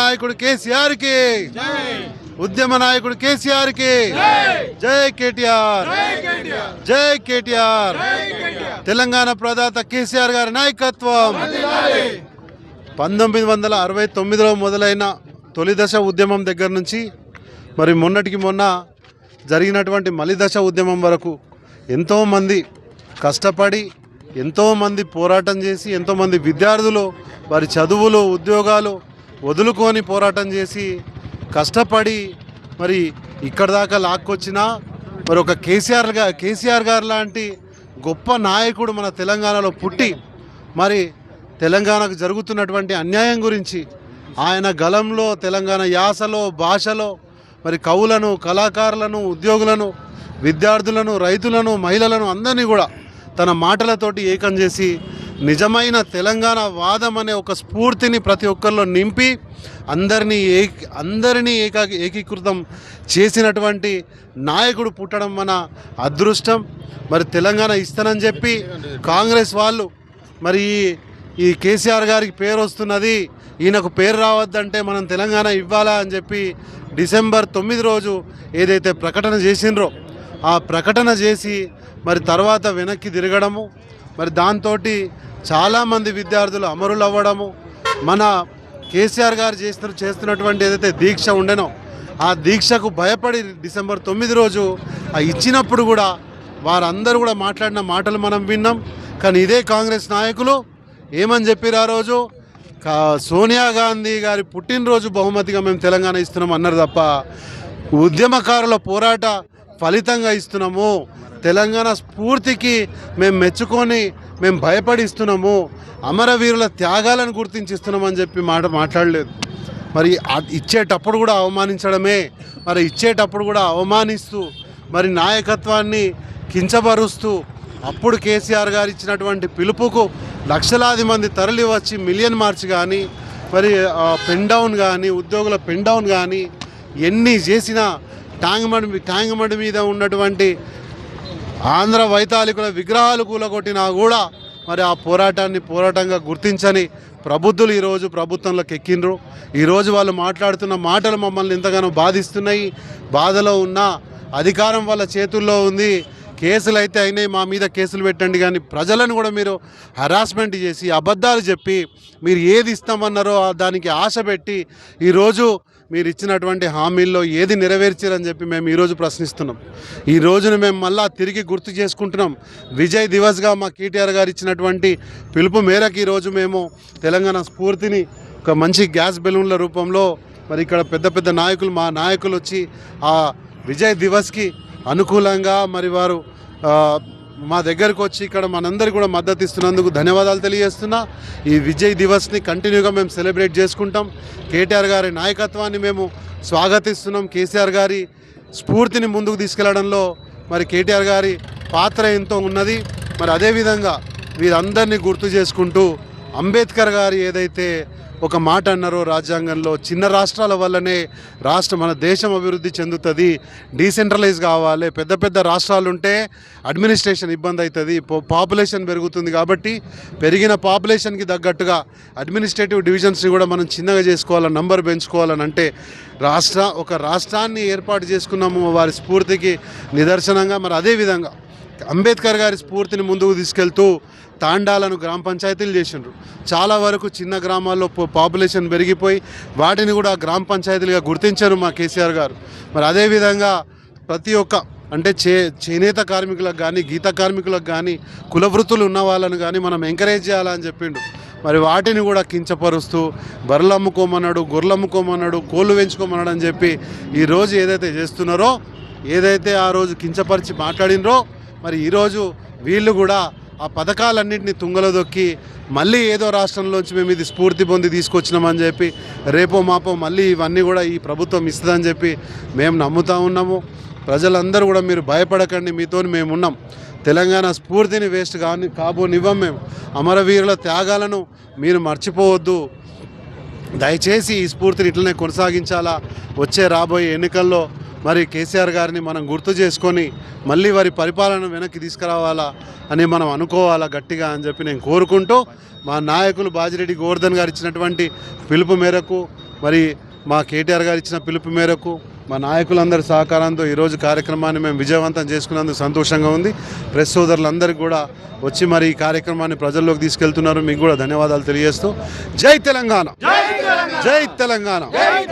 నాయకుడు కేసీఆర్ కి, ఉద్యమ నాయకుడు కేసీఆర్ కి జై కేటీఆర్, జై కేటీఆర్. తెలంగాణ ప్రదాత కేసీఆర్ గారి నాయకత్వం. 1969లో మొదలైన తొలి దశ ఉద్యమం దగ్గర నుంచి మరి మొన్నటికి మొన్న జరిగినటువంటి మలి దశ ఉద్యమం వరకు ఎంతోమంది కష్టపడి, ఎంతోమంది పోరాటం చేసి, ఎంతోమంది విద్యార్థులు వారి చదువులు ఉద్యోగాలు వదులుకొని పోరాటం చేసి కష్టపడి మరి ఇక్కడ దాకా లాక్కొచ్చినా మరి ఒక కేసీఆర్ గారు లాంటి గొప్ప నాయకుడు మన తెలంగాణలో పుట్టి మరి తెలంగాణకు జరుగుతున్నటువంటి అన్యాయం గురించి ఆయన గలంలో తెలంగాణ యాసలో భాషలో మరి కవులను, కళాకారులను, ఉద్యోగులను, విద్యార్థులను, రైతులను, మహిళలను అందరినీ కూడా తన మాటలతోటి ఏకం చేసి నిజమైన తెలంగాణ వాదం అనే ఒక స్ఫూర్తిని ప్రతి ఒక్కరిలో నింపి అందరినీ ఏకీకృతం చేసినటువంటి నాయకుడు పుట్టడం మన అదృష్టం. మరి తెలంగాణ ఇస్తానని చెప్పి కాంగ్రెస్ వాళ్ళు మరి ఈ కేసీఆర్ గారికి పేరు వస్తున్నది, ఈయనకు పేరు రావద్దంటే మనం తెలంగాణ ఇవ్వాలా అని చెప్పి డిసెంబర్ 9 రోజు ఏదైతే ప్రకటన చేసిండ్రో ఆ ప్రకటన చేసి మరి తర్వాత వెనక్కి తిరగడము, మరి దాంతో చాలామంది విద్యార్థులు అమరులు అవ్వడము, మన కేసీఆర్ గారు చేస్తున్నటువంటి ఏదైతే దీక్ష ఉండేనో ఆ దీక్షకు భయపడి డిసెంబర్ 9 రోజు ఇచ్చినప్పుడు కూడా వారందరూ కూడా మాట్లాడిన మాటలు మనం విన్నాం. కానీ ఇదే కాంగ్రెస్ నాయకులు ఏమని చెప్పారు ఆ రోజు, సోనియా గాంధీ గారి పుట్టినరోజు బహుమతిగా మేము తెలంగాణ ఇస్తున్నాం అన్నారు తప్ప ఉద్యమకారుల పోరాట ఫలితంగా ఇస్తున్నాము, తెలంగాణ స్ఫూర్తికి మేము మెచ్చుకొని మేము భయపడి ఇస్తున్నాము, అమరవీరుల త్యాగాలను గుర్తించిస్తున్నామని చెప్పి మాట్లాడలేదు. మరి ఇచ్చేటప్పుడు కూడా అవమానించడమే, మరి ఇచ్చేటప్పుడు కూడా అవమానిస్తూ మరి నాయకత్వాన్ని కించపరుస్తూ అప్పుడు కేసీఆర్ గారు ఇచ్చినటువంటి పిలుపుకు లక్షలాది మంది తరలి వచ్చి మిలియన్ మార్చ్ కానీ మరి పెన్ డౌన్ కానీ ఉద్యోగుల పెన్ డౌన్ కానీ ఎన్ని చేసినా ట్యాంక్ మీద ఉన్నటువంటి ఆంధ్ర వైతాళికుల విగ్రహాలు కూలగొట్టినా కూడా మరి ఆ పోరాటంగా గుర్తించని ప్రబుద్ధులు ఈరోజు ప్రభుత్వంలోకి ఎక్కిండ్రు. ఈరోజు వాళ్ళు మాట్లాడుతున్న మాటలు మమ్మల్ని ఎంతగానో బాధిస్తున్నాయి. బాధలో ఉన్న అధికారం వాళ్ళ చేతుల్లో ఉంది, కేసులు అయితే అయినాయి, మా మీద కేసులు పెట్టండి, కానీ ప్రజలను కూడా మీరు హరాస్మెంట్ చేసి అబద్ధాలు చెప్పి మీరు ఏది ఇస్తామన్నారో దానికి ఆశ పెట్టి ఈరోజు మీరు ఇచ్చినటువంటి హామీల్లో ఏది నెరవేర్చారని చెప్పి మేము ఈరోజు ప్రశ్నిస్తున్నాం. ఈ రోజును మేము మళ్ళా తిరిగి గుర్తు చేసుకుంటున్నాం. విజయ్ దివస్గా మా కేటీఆర్ గారు ఇచ్చినటువంటి పిలుపు మేరకు ఈరోజు మేము తెలంగాణ స్ఫూర్తిని ఒక మంచి గ్యాస్ బెలూన్ల రూపంలో మరి ఇక్కడ పెద్ద పెద్ద నాయకులు మా నాయకులు వచ్చి ఆ విజయ్ దివస్కి అనుకూలంగా మరి వారు మా దగ్గరకు వచ్చి ఇక్కడ మనందరికీ కూడా మద్దతు ఇస్తున్నందుకు ధన్యవాదాలు తెలియజేస్తున్నా. ఈ విజయ్ దివస్ని కంటిన్యూగా మేము సెలబ్రేట్ చేసుకుంటాం. కేటీఆర్ గారి నాయకత్వాన్ని మేము స్వాగతిస్తున్నాం. కేసీఆర్ గారి స్ఫూర్తిని ముందుకు తీసుకెళ్లడంలో మరి కేటీఆర్ గారి పాత్ర ఎంతో ఉన్నది. మరి అదేవిధంగా వీరందరినీ గుర్తు చేసుకుంటూ అంబేద్కర్ గారు ఏదైతే ఒక మాట అన్నారో రాజ్యాంగంలో, చిన్న రాష్ట్రాల వల్లనే మన దేశం అభివృద్ధి చెందుతుంది, డీసెంట్రలైజ్ కావాలి, పెద్ద పెద్ద రాష్ట్రాలు ఉంటే అడ్మినిస్ట్రేషన్ ఇబ్బంది అవుతుంది, పాపులేషన్ పెరుగుతుంది, కాబట్టి పెరిగిన పాపులేషన్కి తగ్గట్టుగా అడ్మినిస్ట్రేటివ్ డివిజన్స్ని కూడా మనం చిన్నగా చేసుకోవాలని, నంబర్ పెంచుకోవాలని అంటే ఒక రాష్ట్రాన్ని ఏర్పాటు చేసుకున్నాము వారి స్ఫూర్తికి నిదర్శనంగా. మరి అదేవిధంగా అంబేద్కర్ గారి స్ఫూర్తిని ముందుకు తీసుకెళ్తూ తాండాలను గ్రామ పంచాయతీలు చేసిండ్రు. చాలా వరకు చిన్న గ్రామాల్లో పాపులేషన్ పెరిగిపోయి వాటిని కూడా గ్రామ పంచాయతీలుగా గుర్తించారు మా కేసీఆర్ గారు. మరి అదేవిధంగా ప్రతి ఒక్క అంటే చేనేత కార్మికులకు కానీ, గీత కార్మికులకు కానీ, కుల వృత్తులు ఉన్న వాళ్ళను కానీ మనం ఎంకరేజ్ చేయాలని చెప్పిండు. మరి వాటిని కూడా కించపరుస్తూ బర్రెలు అమ్ముకోమన్నాడు, గొర్రెలు అమ్ముకోమన్నాడు, కోళ్ళు పెంచుకోమన్నాడు అని చెప్పి ఈరోజు ఏదైతే చేస్తున్నారో, ఏదైతే ఆ రోజు కించపరిచి మాట్లాడినరో, మరి ఈరోజు వీళ్ళు కూడా ఆ పథకాలన్నింటినీ తుంగలో దొక్కి మళ్ళీ ఏదో రాష్ట్రంలోంచి మేము ఇది స్ఫూర్తి పొంది తీసుకొచ్చినామని చెప్పి రేపో మాపో మళ్ళీ ఇవన్నీ కూడా ఈ ప్రభుత్వం ఇస్తుందని చెప్పి మేము నమ్ముతూ ఉన్నాము. ప్రజలందరూ కూడా మీరు భయపడకండి, మీతో మేము ఉన్నాం. తెలంగాణ స్ఫూర్తిని వేస్ట్ కాబోనివ్వం మేము. అమరవీరుల త్యాగాలను మీరు మర్చిపోవద్దు. దయచేసి ఈ స్ఫూర్తిని ఇట్లనే కొనసాగించాలా. రాబోయే ఎన్నికల్లో మరి కేసీఆర్ గారిని మనం గుర్తు చేసుకొని మళ్ళీ వారి పరిపాలన వెనక్కి తీసుకురావాలా అని మనం అనుకోవాలా గట్టిగా అని చెప్పి నేను కోరుకుంటూ, మా నాయకులు బాజిరెడ్డి గోవర్ధన్ గారు ఇచ్చినటువంటి పిలుపు మేరకు మరి మా కేటీఆర్ గారు ఇచ్చిన పిలుపు మేరకు మా నాయకులందరి సహకారంతో ఈరోజు కార్యక్రమాన్ని మేము విజయవంతం చేసుకున్నందుకు సంతోషంగా ఉంది. ప్రెస్ సోదరులందరికీ కూడా వచ్చి మరి ఈ కార్యక్రమాన్ని ప్రజల్లోకి తీసుకెళ్తున్నారు. మీకు కూడా ధన్యవాదాలు తెలియజేస్తూ జై తెలంగాణ, జై తెలంగాణ.